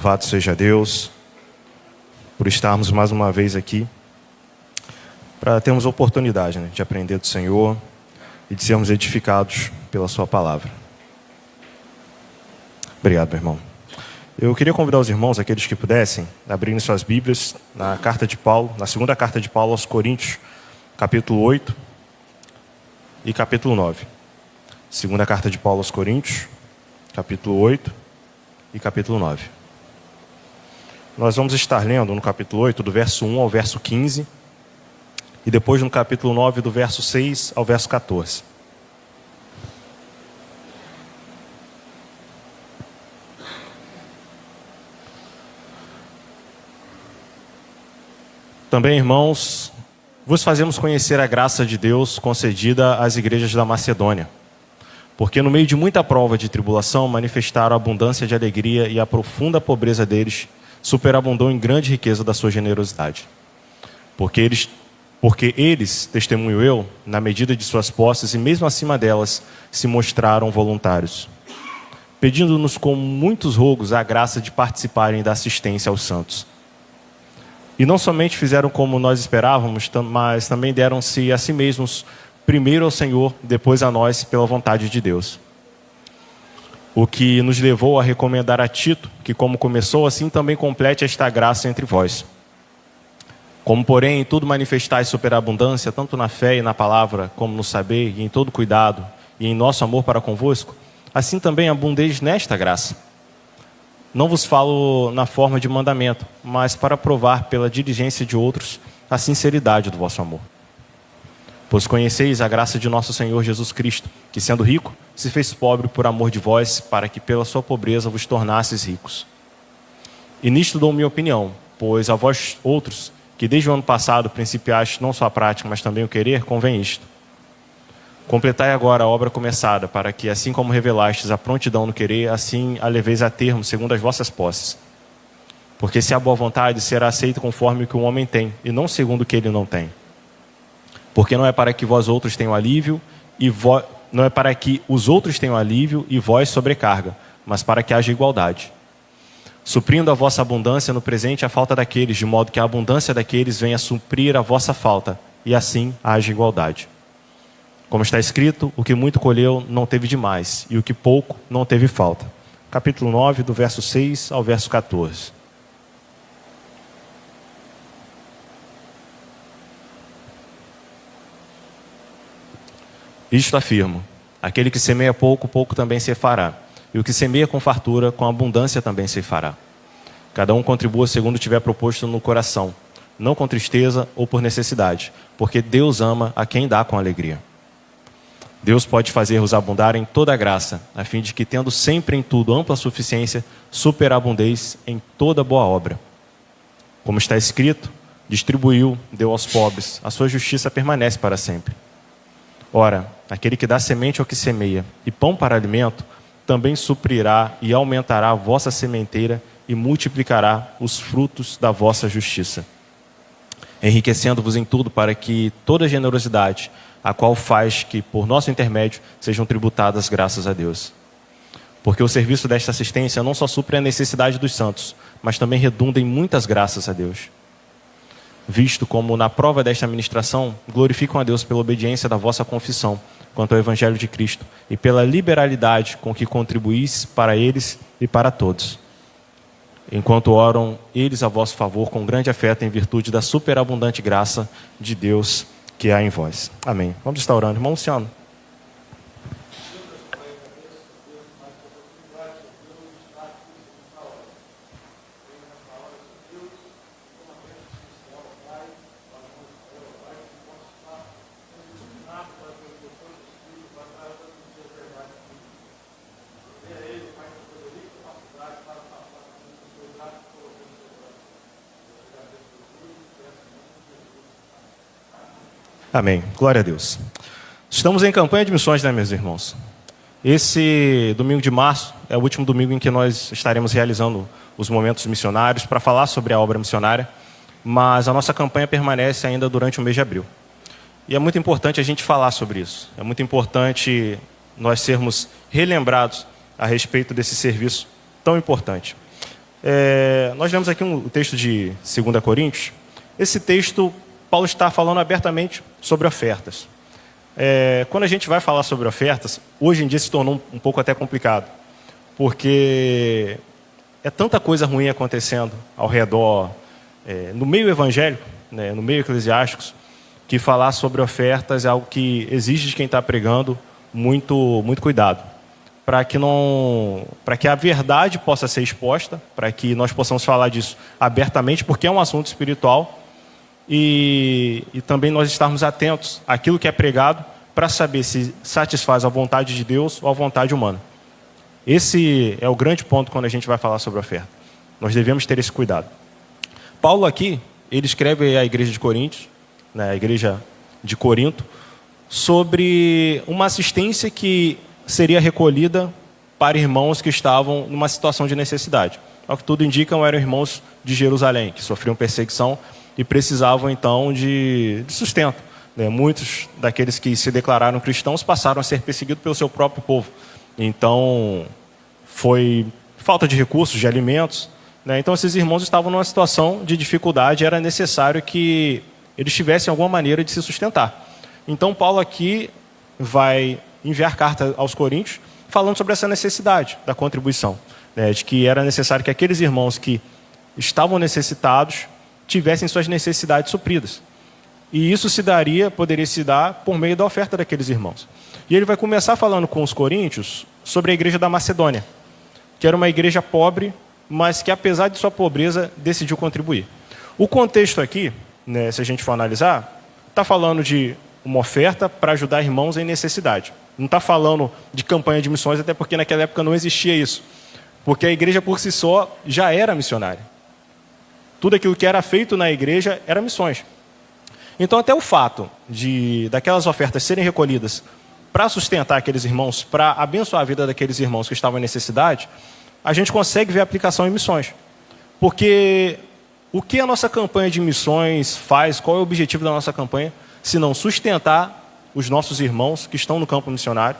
Louvado seja Deus por estarmos mais uma vez aqui, para termos a oportunidade, de aprender do Senhor e de sermos edificados pela sua palavra. Obrigado, meu irmão. Eu queria convidar os irmãos, aqueles que pudessem, a abrirem suas Bíblias na carta de Paulo, na segunda carta de Paulo aos Coríntios, capítulo 8 e capítulo 9. Segunda carta de Paulo aos Coríntios, capítulo 8 e capítulo 9. Nós vamos estar lendo no capítulo 8, do verso 1 ao verso 15, e depois no capítulo 9, do verso 6 ao verso 14. Também, irmãos, vos fazemos conhecer a graça de Deus concedida às igrejas da Macedônia, porque no meio de muita prova de tribulação manifestaram a abundância de alegria, e a profunda pobreza deles superabundou em grande riqueza da sua generosidade. Porque eles, testemunho eu, na medida de suas posses e mesmo acima delas, se mostraram voluntários, pedindo-nos com muitos rogos a graça de participarem da assistência aos santos. E não somente fizeram como nós esperávamos, mas também deram-se a si mesmos, primeiro ao Senhor, depois a nós, pela vontade de Deus. O que nos levou a recomendar a Tito, que como começou, assim também complete esta graça entre vós. Como, porém, em tudo manifestais superabundância, tanto na fé e na palavra, como no saber e em todo cuidado, e em nosso amor para convosco, assim também abundeis nesta graça. Não vos falo na forma de mandamento, mas para provar pela diligência de outros a sinceridade do vosso amor. Pois conheceis a graça de nosso Senhor Jesus Cristo, que sendo rico, se fez pobre por amor de vós, para que pela sua pobreza vos tornasseis ricos. E nisto dou minha opinião, pois a vós outros, que desde o ano passado principiastes não só a prática, mas também o querer, convém isto. Completai agora a obra começada, para que, assim como revelastes a prontidão no querer, assim a leveis a termo, segundo as vossas posses. Porque se há boa vontade, será aceita conforme o que um homem tem, e não segundo o que ele não tem. Porque não é para que vós outros tenham alívio, não é para que os outros tenham alívio e vós sobrecarga, mas para que haja igualdade. Suprindo a vossa abundância no presente a falta daqueles, de modo que a abundância daqueles venha a suprir a vossa falta, e assim haja igualdade. Como está escrito, o que muito colheu não teve demais, e o que pouco não teve falta. Capítulo 9, do verso 6 ao verso 14. Isto afirmo: aquele que semeia pouco, pouco também se fará. E o que semeia com fartura, com abundância também se fará. Cada um contribua segundo tiver proposto no coração, não com tristeza ou por necessidade, porque Deus ama a quem dá com alegria. Deus pode fazer-vos abundar em toda a graça, a fim de que, tendo sempre em tudo ampla suficiência, superabundeis em toda boa obra. Como está escrito, distribuiu, deu aos pobres, a sua justiça permanece para sempre. Ora, aquele que dá semente ao que semeia e pão para alimento, também suprirá e aumentará a vossa sementeira e multiplicará os frutos da vossa justiça, enriquecendo-vos em tudo para que toda generosidade, a qual faz que, por nosso intermédio, sejam tributadas graças a Deus. Porque o serviço desta assistência não só supre a necessidade dos santos, mas também redunda em muitas graças a Deus. Visto como, na prova desta administração, glorificam a Deus pela obediência da vossa confissão quanto ao Evangelho de Cristo e pela liberalidade com que contribuís para eles e para todos. Enquanto oram eles a vosso favor com grande afeto em virtude da superabundante graça de Deus que há em vós. Amém. Vamos estar orando. Irmão Luciano. Amém. Glória a Deus. Estamos em campanha de missões, né, meus irmãos? Esse domingo de março é o último domingo em que nós estaremos realizando os momentos missionários para falar sobre a obra missionária, mas a nossa campanha permanece ainda durante o mês de abril. E é muito importante a gente falar sobre isso. É muito importante nós sermos relembrados a respeito desse serviço tão importante. Nós lemos aqui o texto de 2 Coríntios. Esse texto, Paulo está falando abertamente sobre ofertas. Quando a gente vai falar sobre ofertas, hoje em dia se tornou um pouco até complicado, porque é tanta coisa ruim acontecendo ao redor, no meio evangélico, né, no meio eclesiástico, que falar sobre ofertas é algo que exige de quem está pregando muito, muito cuidado, para que a verdade possa ser exposta, para que nós possamos falar disso abertamente, porque é um assunto espiritual, e também nós estarmos atentos àquilo que é pregado, para saber se satisfaz a vontade de Deus ou a vontade humana. Esse é o grande ponto quando a gente vai falar sobre oferta. Nós devemos ter esse cuidado. Paulo aqui, ele escreve à igreja de Coríntios, né, a igreja de Corinto, sobre uma assistência que seria recolhida para irmãos que estavam numa situação de necessidade. Ao que tudo indica, eram irmãos de Jerusalém, que sofriam perseguição e precisavam então de sustento. Né? Muitos daqueles que se declararam cristãos passaram a ser perseguidos pelo seu próprio povo. Então, foi falta de recursos, de alimentos. Né? Então, esses irmãos estavam numa situação de dificuldade, era necessário que eles tivessem alguma maneira de se sustentar. Então, Paulo aqui vai enviar carta aos Coríntios, falando sobre essa necessidade da contribuição, né? De que era necessário que aqueles irmãos que estavam necessitados tivessem suas necessidades supridas. E isso poderia se dar por meio da oferta daqueles irmãos. E ele vai começar falando com os coríntios sobre a igreja da Macedônia, que era uma igreja pobre, mas que apesar de sua pobreza, decidiu contribuir. O contexto aqui, né, se a gente for analisar, está falando de uma oferta para ajudar irmãos em necessidade. Não está falando de campanha de missões, até porque naquela época não existia isso. Porque a igreja por si só já era missionária. Tudo aquilo que era feito na igreja era missões. Então até o fato daquelas ofertas serem recolhidas para sustentar aqueles irmãos, para abençoar a vida daqueles irmãos que estavam em necessidade, a gente consegue ver a aplicação em missões. Porque o que a nossa campanha de missões faz, qual é o objetivo da nossa campanha, se não sustentar os nossos irmãos que estão no campo missionário,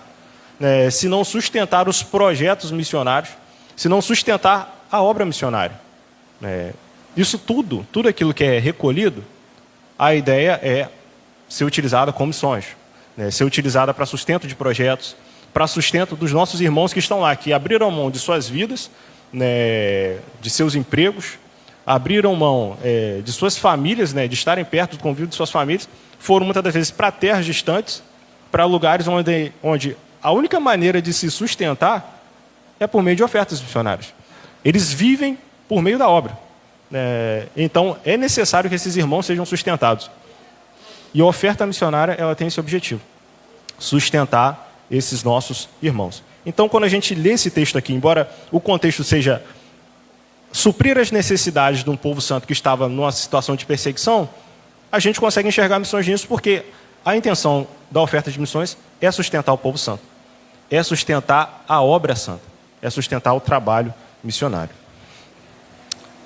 né, se não sustentar os projetos missionários, se não sustentar a obra missionária. Isso tudo aquilo que é recolhido, a ideia é ser utilizada como missões, né, ser utilizada para sustento de projetos, para sustento dos nossos irmãos que estão lá, que abriram mão de suas vidas, né, de seus empregos, abriram mão de suas famílias, né, de estarem perto do convívio de suas famílias, foram muitas das vezes para terras distantes, para lugares onde a única maneira de se sustentar é por meio de ofertas missionárias. Eles vivem por meio da obra. Então, é necessário que esses irmãos sejam sustentados. E a oferta missionária, ela tem esse objetivo: sustentar esses nossos irmãos. Então, quando a gente lê esse texto aqui, embora o contexto seja suprir as necessidades de um povo santo que estava numa situação de perseguição, a gente consegue enxergar missões nisso, porque a intenção da oferta de missões é sustentar o povo santo, é sustentar a obra santa, é sustentar o trabalho missionário.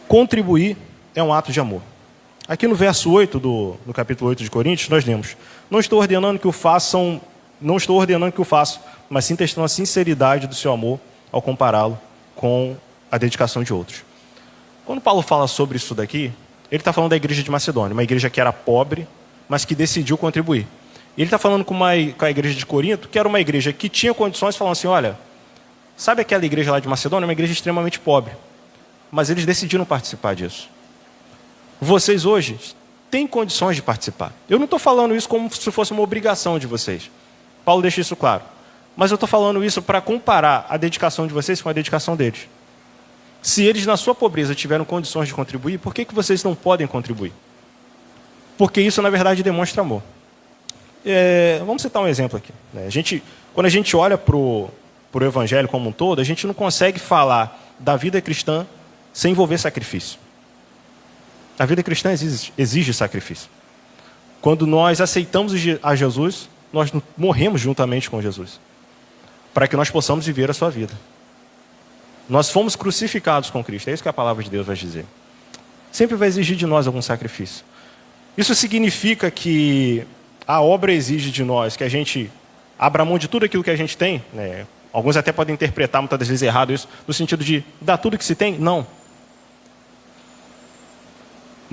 Contribuir é um ato de amor. Aqui no verso 8 do capítulo 8 de Coríntios, nós lemos: não estou ordenando que o façam, mas sim testando a sinceridade do seu amor ao compará-lo com a dedicação de outros. Quando Paulo fala sobre isso daqui, ele está falando da igreja de Macedônia, uma igreja que era pobre, mas que decidiu contribuir. Ele está falando com a igreja de Corinto, que era uma igreja que tinha condições, falando assim: olha, sabe aquela igreja lá de Macedônia? Uma igreja extremamente pobre. Mas eles decidiram participar disso. Vocês hoje têm condições de participar. Eu não estou falando isso como se fosse uma obrigação de vocês. Paulo deixa isso claro. Mas eu estou falando isso para comparar a dedicação de vocês com a dedicação deles. Se eles, na sua pobreza, tiveram condições de contribuir, por que vocês não podem contribuir? Porque isso, na verdade, demonstra amor. Vamos citar um exemplo aqui. Né? Quando a gente olha para o Evangelho como um todo, a gente não consegue falar da vida cristã sem envolver sacrifício. A vida cristã exige sacrifício. Quando nós aceitamos a Jesus, nós morremos juntamente com Jesus, para que nós possamos viver a sua vida. Nós fomos crucificados com Cristo, é isso que a palavra de Deus vai dizer. Sempre vai exigir de nós algum sacrifício. Isso significa que a obra exige de nós que a gente abra mão de tudo aquilo que a gente tem, né? Alguns até podem interpretar muitas das vezes errado isso, no sentido de dar tudo que se tem. Não.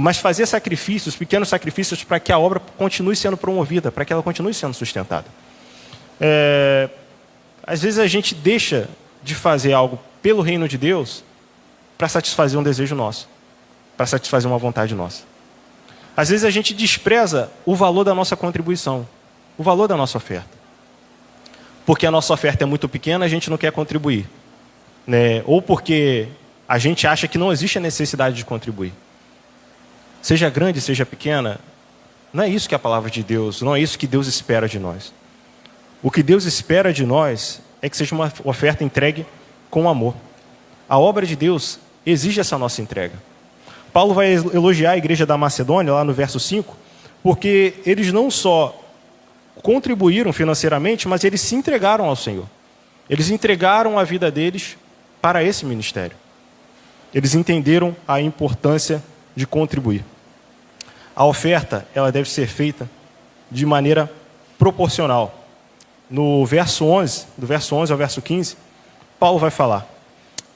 mas fazer sacrifícios, pequenos sacrifícios, para que a obra continue sendo promovida, para que ela continue sendo sustentada. Às vezes a gente deixa de fazer algo pelo reino de Deus para satisfazer um desejo nosso, para satisfazer uma vontade nossa. Às vezes a gente despreza o valor da nossa contribuição, o valor da nossa oferta. Porque a nossa oferta é muito pequena, a gente não quer contribuir. Né? Ou porque a gente acha que não existe a necessidade de contribuir. Seja grande, seja pequena, não é isso que é a palavra de Deus, não é isso que Deus espera de nós. O que Deus espera de nós é que seja uma oferta entregue com amor. A obra de Deus exige essa nossa entrega. Paulo vai elogiar a igreja da Macedônia, lá no verso 5, porque eles não só contribuíram financeiramente, mas eles se entregaram ao Senhor. Eles entregaram a vida deles para esse ministério. Eles entenderam a importância de contribuir. A oferta, ela deve ser feita de maneira proporcional. No verso 11, do verso 11 ao verso 15, Paulo vai falar: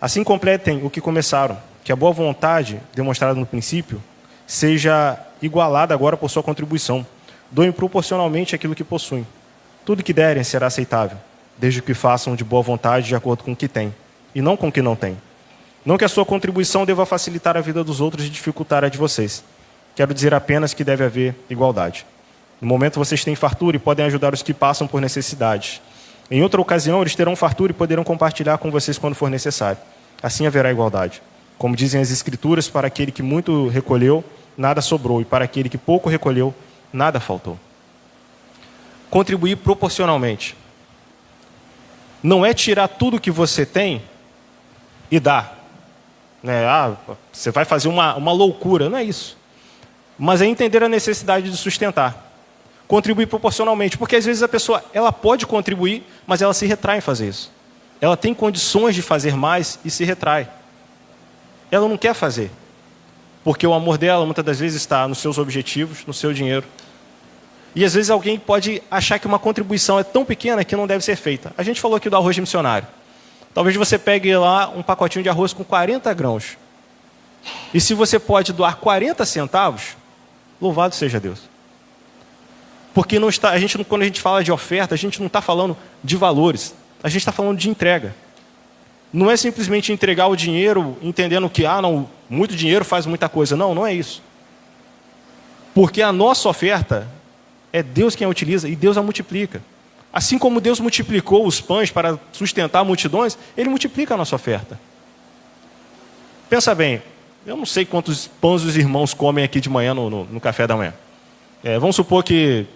assim completem o que começaram, que a boa vontade demonstrada no princípio seja igualada agora por sua contribuição. Doem proporcionalmente aquilo que possuem. Tudo que derem será aceitável, desde que façam de boa vontade de acordo com o que têm, e não com o que não têm. Não que a sua contribuição deva facilitar a vida dos outros e dificultar a de vocês. Quero dizer apenas que deve haver igualdade. No momento vocês têm fartura e podem ajudar os que passam por necessidades. Em outra ocasião eles terão fartura e poderão compartilhar com vocês quando for necessário. Assim haverá igualdade. Como dizem as Escrituras, para aquele que muito recolheu, nada sobrou, e para aquele que pouco recolheu, nada faltou. Contribuir proporcionalmente. Não é tirar tudo que você tem e dar. Você vai fazer uma loucura, não é isso. Mas é entender a necessidade de sustentar. Contribuir proporcionalmente, porque às vezes a pessoa ela pode contribuir, mas ela se retrai em fazer isso. Ela tem condições de fazer mais e se retrai. Ela não quer fazer, porque o amor dela muitas das vezes está nos seus objetivos, no seu dinheiro. E às vezes alguém pode achar que uma contribuição é tão pequena que não deve ser feita. A gente falou aqui do arroz missionário. Talvez você pegue lá um pacotinho de arroz com 40 grãos. E se você pode doar 40 centavos, louvado seja Deus. Porque não está, quando a gente fala de oferta, a gente não está falando de valores. A gente está falando de entrega. Não é simplesmente entregar o dinheiro entendendo que muito dinheiro faz muita coisa. Não, não é isso. Porque a nossa oferta é Deus quem a utiliza e Deus a multiplica. Assim como Deus multiplicou os pães para sustentar multidões, Ele multiplica a nossa oferta. Pensa bem, eu não sei quantos pães os irmãos comem aqui de manhã no café da manhã. Vamos supor que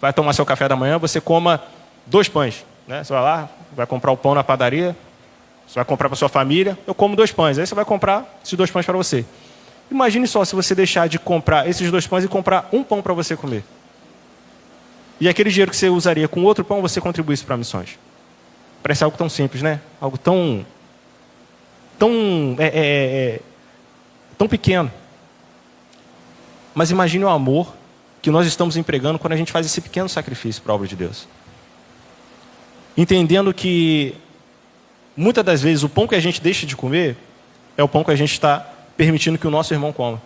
vai tomar seu café da manhã, você coma 2 pães. Né? Você vai lá, vai comprar o pão na padaria, você vai comprar para sua família, eu como 2 pães. Aí você vai comprar esses 2 pães para você. Imagine só se você deixar de comprar esses 2 pães e comprar um pão para você comer. E aquele dinheiro que você usaria com outro pão, você contribuísse para missões. Parece algo tão simples, né? Algo tão pequeno. Mas imagine o amor que nós estamos empregando quando a gente faz esse pequeno sacrifício para a obra de Deus. Entendendo que, muitas das vezes, o pão que a gente deixa de comer é o pão que a gente está permitindo que o nosso irmão coma.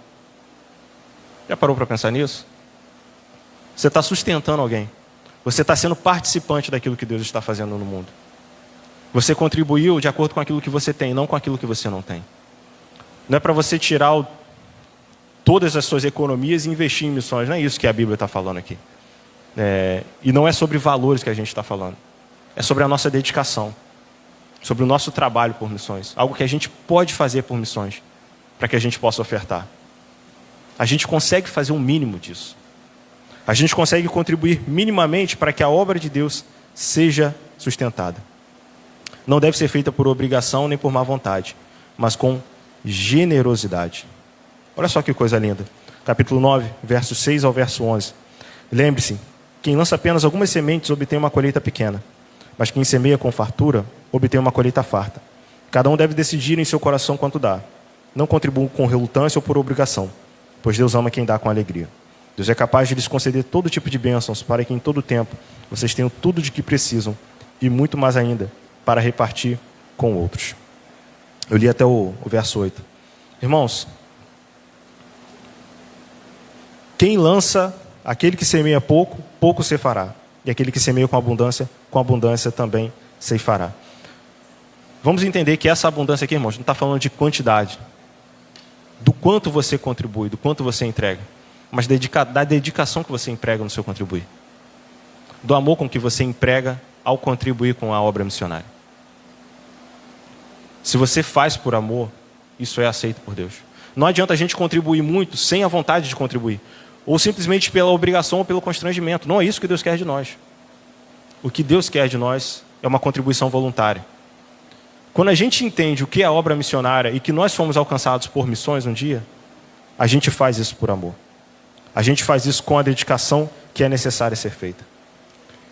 Já parou para pensar nisso? Você está sustentando alguém. Você está sendo participante daquilo que Deus está fazendo no mundo. Você contribuiu de acordo com aquilo que você tem, não com aquilo que você não tem. Não é para você tirar todas as suas economias e investir em missões. Não é isso que a Bíblia está falando aqui. E não é sobre valores que a gente está falando. É sobre a nossa dedicação. Sobre o nosso trabalho por missões. Algo que a gente pode fazer por missões. Para que a gente possa ofertar. A gente consegue fazer um mínimo disso. A gente consegue contribuir minimamente para que a obra de Deus seja sustentada. Não deve ser feita por obrigação nem por má vontade, mas com generosidade. Olha só que coisa linda. Capítulo 9, versos 6 ao verso 11. Lembre-se, quem lança apenas algumas sementes obtém uma colheita pequena, mas quem semeia com fartura obtém uma colheita farta. Cada um deve decidir em seu coração quanto dá. Não contribua com relutância ou por obrigação, pois Deus ama quem dá com alegria. Deus é capaz de lhes conceder todo tipo de bênçãos para que em todo tempo vocês tenham tudo de que precisam e muito mais ainda para repartir com outros. Eu li até o verso 8. Irmãos, Quem lança, aquele que semeia pouco, pouco ceifará. E aquele que semeia com abundância também ceifará. Vamos entender que essa abundância aqui, irmãos, não está falando de quantidade, do quanto você contribui, do quanto você entrega, mas da dedicação que você emprega no seu contribuir. Do amor com que você emprega ao contribuir com a obra missionária. Se você faz por amor, isso é aceito por Deus. Não adianta a gente contribuir muito sem a vontade de contribuir, ou simplesmente pela obrigação ou pelo constrangimento. Não é isso que Deus quer de nós. O que Deus quer de nós é uma contribuição voluntária. Quando a gente entende o que é a obra missionária e que nós fomos alcançados por missões um dia, a gente faz isso por amor. A gente faz isso com a dedicação que é necessária ser feita.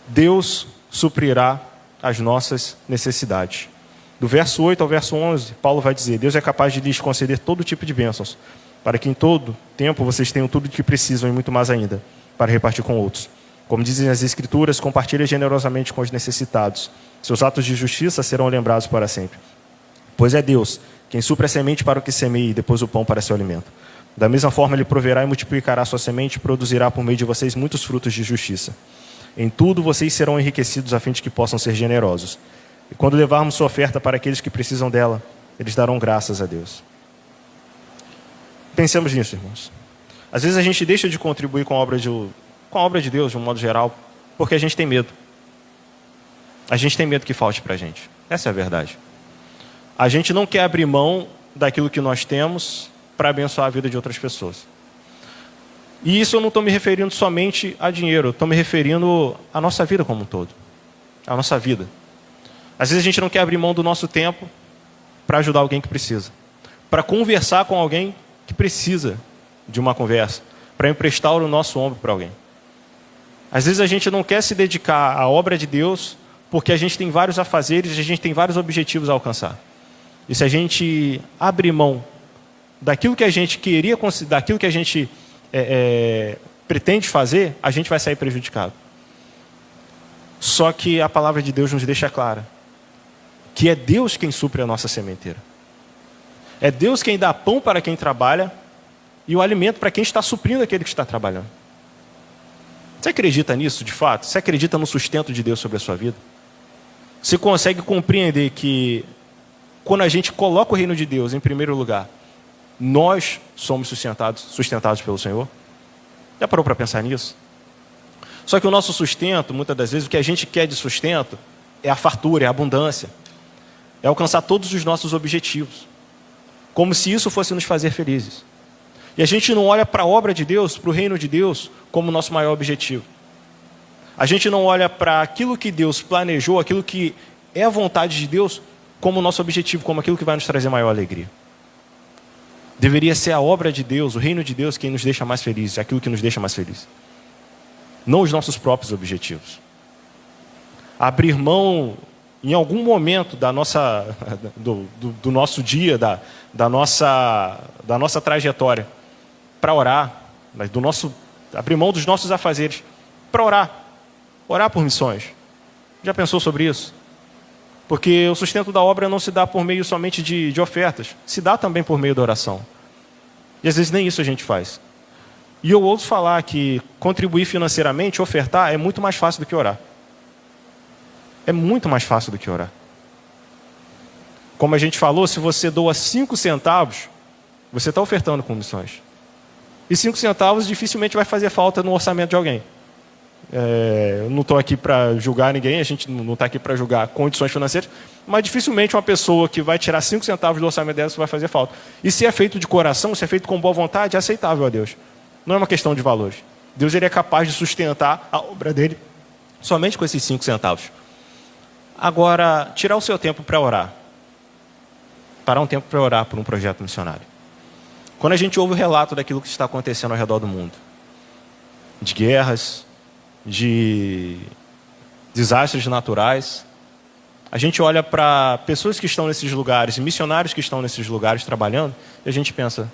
Deus suprirá as nossas necessidades. Do verso 8 ao verso 11, Paulo vai dizer: Deus é capaz de lhes conceder todo tipo de bênçãos, para que em todo tempo vocês tenham tudo o que precisam e muito mais ainda, para repartir com outros. Como dizem as Escrituras, compartilhe generosamente com os necessitados. Seus atos de justiça serão lembrados para sempre. Pois é Deus quem supre a semente para o que semeia e depois o pão para seu alimento. Da mesma forma, Ele proverá e multiplicará a sua semente e produzirá por meio de vocês muitos frutos de justiça. Em tudo vocês serão enriquecidos a fim de que possam ser generosos. E quando levarmos sua oferta para aqueles que precisam dela, eles darão graças a Deus. Pensemos nisso, irmãos. Às vezes a gente deixa de contribuir com a obra de Deus, de um modo geral, porque a gente tem medo. A gente tem medo que falte para a gente. Essa é a verdade. A gente não quer abrir mão daquilo que nós temos para abençoar a vida de outras pessoas. E isso eu não estou me referindo somente a dinheiro, eu estou me referindo à nossa vida como um todo. À nossa vida. Às vezes a gente não quer abrir mão do nosso tempo para ajudar alguém que precisa. Para conversar com alguém que precisa de uma conversa. Para emprestar o nosso ombro para alguém. Às vezes a gente não quer se dedicar à obra de Deus porque a gente tem vários afazeres, a gente tem vários objetivos a alcançar. E se a gente abrir mão daquilo que a gente queria, daquilo que a gente pretende fazer, a gente vai sair prejudicado. Só que a palavra de Deus nos deixa clara que é Deus quem supre a nossa sementeira. É Deus quem dá pão para quem trabalha e o alimento para quem está suprindo aquele que está trabalhando. Você acredita nisso de fato? Você acredita no sustento de Deus sobre a sua vida? Você consegue compreender que quando a gente coloca o reino de Deus em primeiro lugar, nós somos sustentados pelo Senhor? Já parou para pensar nisso? Só que o nosso sustento, muitas das vezes, o que a gente quer de sustento é a fartura, é a abundância. É alcançar todos os nossos objetivos. Como se isso fosse nos fazer felizes. E a gente não olha para a obra de Deus, para o reino de Deus, como nosso maior objetivo. A gente não olha para aquilo que Deus planejou, aquilo que é a vontade de Deus, como nosso objetivo, como aquilo que vai nos trazer maior alegria. Deveria ser a obra de Deus, o reino de Deus, quem nos deixa mais felizes, aquilo que nos deixa mais felizes. Não os nossos próprios objetivos. Abrir mão, em algum momento do nosso dia, da nossa trajetória, para orar, abrir mão dos nossos afazeres, para orar por missões. Já pensou sobre isso? Porque o sustento da obra não se dá por meio somente de ofertas, se dá também por meio da oração. E às vezes nem isso a gente faz. E eu ouço falar que contribuir financeiramente, ofertar, é muito mais fácil do que orar. É muito mais fácil do que orar. Como a gente falou, se você doa 5 centavos, você está ofertando com missões. E 5 centavos dificilmente vai fazer falta no orçamento de alguém. Eu não estou aqui para julgar ninguém, a gente não está aqui para julgar condições financeiras, mas dificilmente uma pessoa que vai tirar 5 centavos do orçamento dela vai fazer falta. E se é feito de coração, se é feito com boa vontade, é aceitável a Deus. Não é uma questão de valores. Deus ele é capaz de sustentar a obra dele somente com esses 5 centavos. Agora, tirar o seu tempo para orar. Parar um tempo para orar por um projeto missionário. Quando a gente ouve o relato daquilo que está acontecendo ao redor do mundo, de guerras, de desastres naturais, a gente olha para pessoas que estão nesses lugares, missionários que estão nesses lugares trabalhando, e a gente pensa,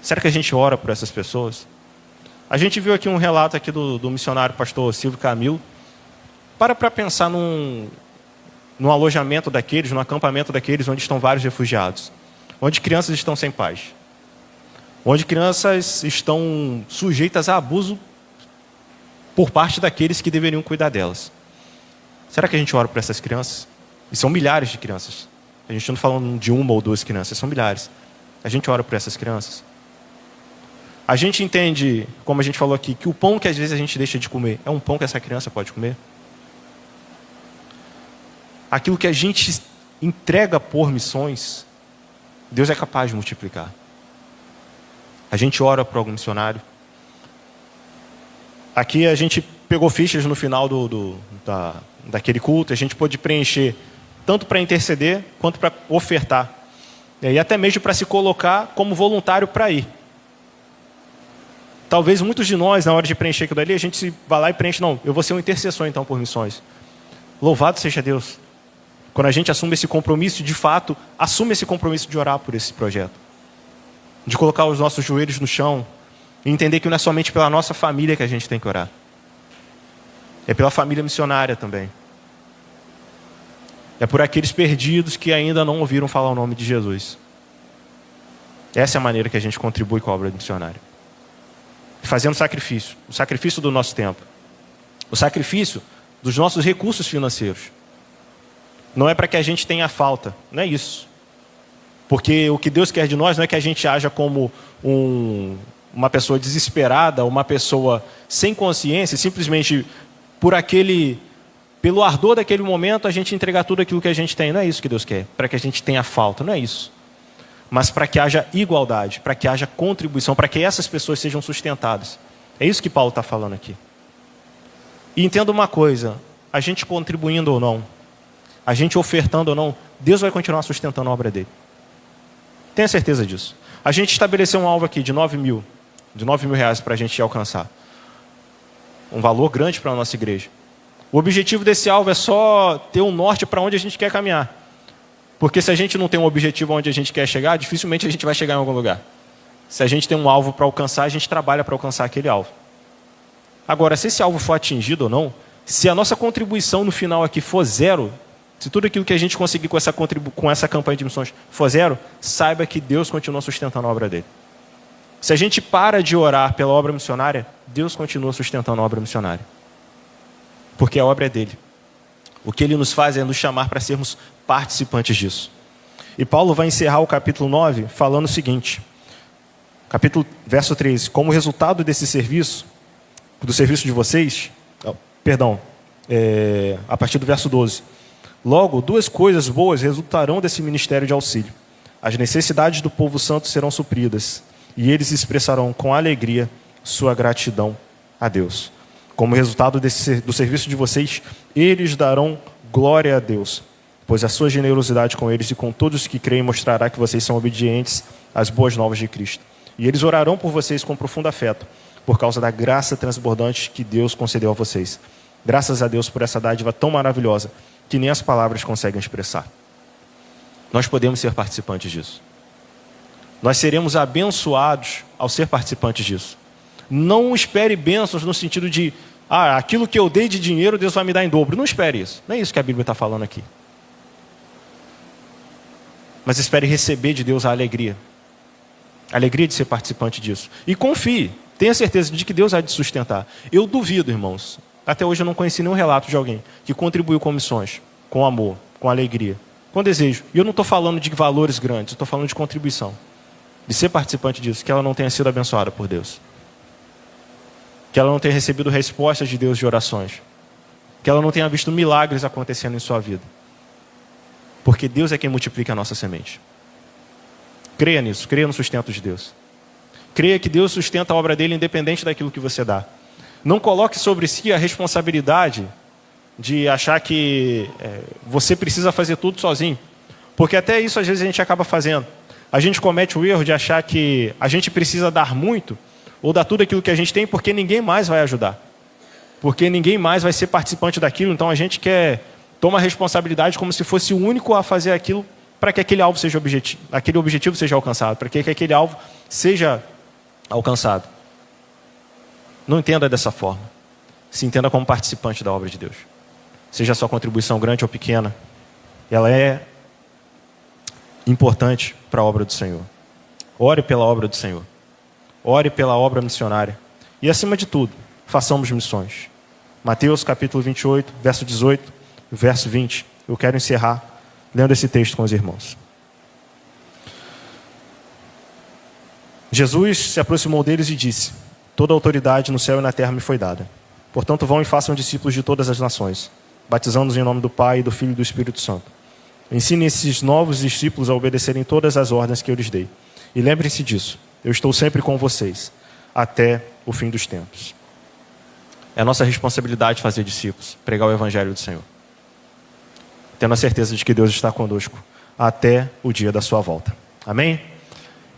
será que a gente ora por essas pessoas? A gente viu aqui um relato aqui do missionário pastor Silvio Camilo. Para pensar num alojamento daqueles, num acampamento daqueles onde estão vários refugiados, onde crianças estão sem pais. onde crianças estão sujeitas a abuso por parte daqueles que deveriam cuidar delas. Será que a gente ora por essas crianças? E são milhares de crianças. A gente não está falando de uma ou duas crianças, são milhares. A gente ora por essas crianças? A gente entende, como a gente falou aqui, que o pão que às vezes a gente deixa de comer é um pão que essa criança pode comer? Aquilo que a gente entrega por missões, Deus é capaz de multiplicar. A gente ora por algum missionário. Aqui a gente pegou fichas no final daquele culto, a gente pôde preencher tanto para interceder quanto para ofertar. E até mesmo para se colocar como voluntário para ir. Talvez muitos de nós, na hora de preencher aquilo ali, a gente vai lá e preenche, não, eu vou ser um intercessor então por missões. Louvado seja Deus. Quando a gente assume esse compromisso, de fato, assume esse compromisso de orar por esse projeto. De colocar os nossos joelhos no chão e entender que não é somente pela nossa família que a gente tem que orar. É pela família missionária também. É por aqueles perdidos que ainda não ouviram falar o nome de Jesus. Essa é a maneira que a gente contribui com a obra missionária. Fazendo sacrifício. O sacrifício do nosso tempo. O sacrifício dos nossos recursos financeiros. Não é para que a gente tenha falta. Não é isso. Porque o que Deus quer de nós não é que a gente haja como uma pessoa desesperada, uma pessoa sem consciência, simplesmente pelo ardor daquele momento, a gente entregar tudo aquilo que a gente tem. Não é isso que Deus quer. Para que a gente tenha falta. Não é isso. Mas para que haja igualdade, para que haja contribuição, para que essas pessoas sejam sustentadas. É isso que Paulo está falando aqui. E entenda uma coisa, a gente contribuindo ou não, a gente ofertando ou não, Deus vai continuar sustentando a obra dele. Tenha certeza disso. A gente estabeleceu um alvo aqui de 9 mil reais para a gente alcançar. Um valor grande para a nossa igreja. O objetivo desse alvo é só ter um norte para onde a gente quer caminhar. Porque se a gente não tem um objetivo onde a gente quer chegar, dificilmente a gente vai chegar em algum lugar. Se a gente tem um alvo para alcançar, a gente trabalha para alcançar aquele alvo. Agora, se esse alvo for atingido ou não, se a nossa contribuição no final aqui for zero, se tudo aquilo que a gente conseguir com essa campanha de missões for zero, saiba que Deus continua sustentando a obra dele. Se a gente para de orar pela obra missionária, Deus continua sustentando a obra missionária. Porque a obra é dele. O que ele nos faz é nos chamar para sermos participantes disso. E Paulo vai encerrar o capítulo 9 falando o seguinte. Verso 13. Como resultado desse serviço, do serviço de vocês, a partir do verso 12. Logo, duas coisas boas resultarão desse ministério de auxílio. As necessidades do povo santo serão supridas, e eles expressarão com alegria sua gratidão a Deus. Como resultado do serviço de vocês, eles darão glória a Deus, pois a sua generosidade com eles e com todos que creem mostrará que vocês são obedientes às boas novas de Cristo. E eles orarão por vocês com profundo afeto, por causa da graça transbordante que Deus concedeu a vocês. Graças a Deus por essa dádiva tão maravilhosa, que nem as palavras conseguem expressar. Nós podemos ser participantes disso. Nós seremos abençoados ao ser participantes disso. Não espere bênçãos no sentido de aquilo que eu dei de dinheiro, Deus vai me dar em dobro. Não espere isso. Não é isso que a Bíblia está falando aqui. Mas espere receber de Deus a alegria. A alegria de ser participante disso. E confie. Tenha certeza de que Deus há de sustentar. Eu duvido, irmãos. Até hoje eu não conheci nenhum relato de alguém que contribuiu com missões, com amor, com alegria, com desejo. E eu não estou falando de valores grandes, eu estou falando de contribuição. De ser participante disso, que ela não tenha sido abençoada por Deus. Que ela não tenha recebido respostas de Deus de orações. Que ela não tenha visto milagres acontecendo em sua vida. Porque Deus é quem multiplica a nossa semente. Creia nisso, creia no sustento de Deus. Creia que Deus sustenta a obra dele independente daquilo que você dá. Não coloque sobre si a responsabilidade de achar que você precisa fazer tudo sozinho. Porque até isso às vezes a gente acaba fazendo. A gente comete o erro de achar que a gente precisa dar muito ou dar tudo aquilo que a gente tem porque ninguém mais vai ajudar. Porque ninguém mais vai ser participante daquilo. Então a gente toma a responsabilidade como se fosse o único a fazer aquilo para que aquele alvo seja aquele objetivo seja alcançado, para que aquele alvo seja alcançado. Não entenda dessa forma. Se entenda como participante da obra de Deus. Seja a sua contribuição grande ou pequena, ela é importante para a obra do Senhor. Ore pela obra do Senhor. ore pela obra missionária. E, acima de tudo, façamos missões. Mateus capítulo 28, verso 18, verso 20. Eu quero encerrar lendo esse texto com os irmãos. Jesus se aproximou deles e disse: toda a autoridade no céu e na terra me foi dada. Portanto, vão e façam discípulos de todas as nações, batizando-os em nome do Pai, do Filho e do Espírito Santo. Ensinem esses novos discípulos a obedecerem todas as ordens que eu lhes dei. E lembrem-se disso, eu estou sempre com vocês, até o fim dos tempos. É a nossa responsabilidade fazer discípulos, pregar o Evangelho do Senhor, tendo a certeza de que Deus está conosco até o dia da sua volta. Amém?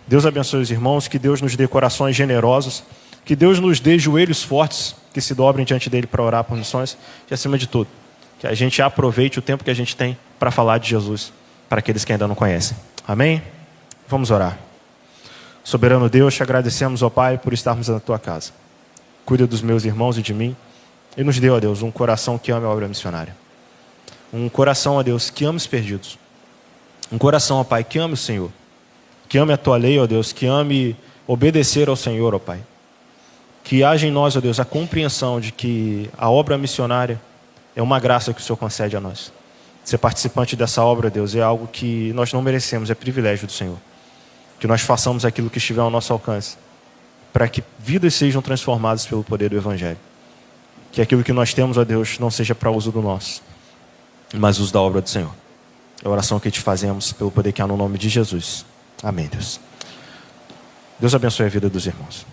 Deus abençoe os irmãos, que Deus nos dê corações generosos, que Deus nos dê joelhos fortes, que se dobrem diante dele para orar por missões, e acima de tudo, que a gente aproveite o tempo que a gente tem para falar de Jesus para aqueles que ainda não conhecem. Amém? Vamos orar. Soberano Deus, te agradecemos, ó Pai, por estarmos na tua casa. Cuida dos meus irmãos e de mim, e nos dê, ó Deus, um coração que ame a obra missionária. Um coração, ó Deus, que ame os perdidos. Um coração, ó Pai, que ame o Senhor. Que ame a tua lei, ó Deus, que ame obedecer ao Senhor, ó Pai. Que haja em nós, ó Deus, a compreensão de que a obra missionária é uma graça que o Senhor concede a nós. Ser participante dessa obra, Deus, é algo que nós não merecemos, é privilégio do Senhor. Que nós façamos aquilo que estiver ao nosso alcance, para que vidas sejam transformadas pelo poder do Evangelho. Que aquilo que nós temos, ó Deus, não seja para uso do nosso, mas uso da obra do Senhor. É a oração que te fazemos pelo poder que há no nome de Jesus. Amém, Deus. Deus abençoe a vida dos irmãos.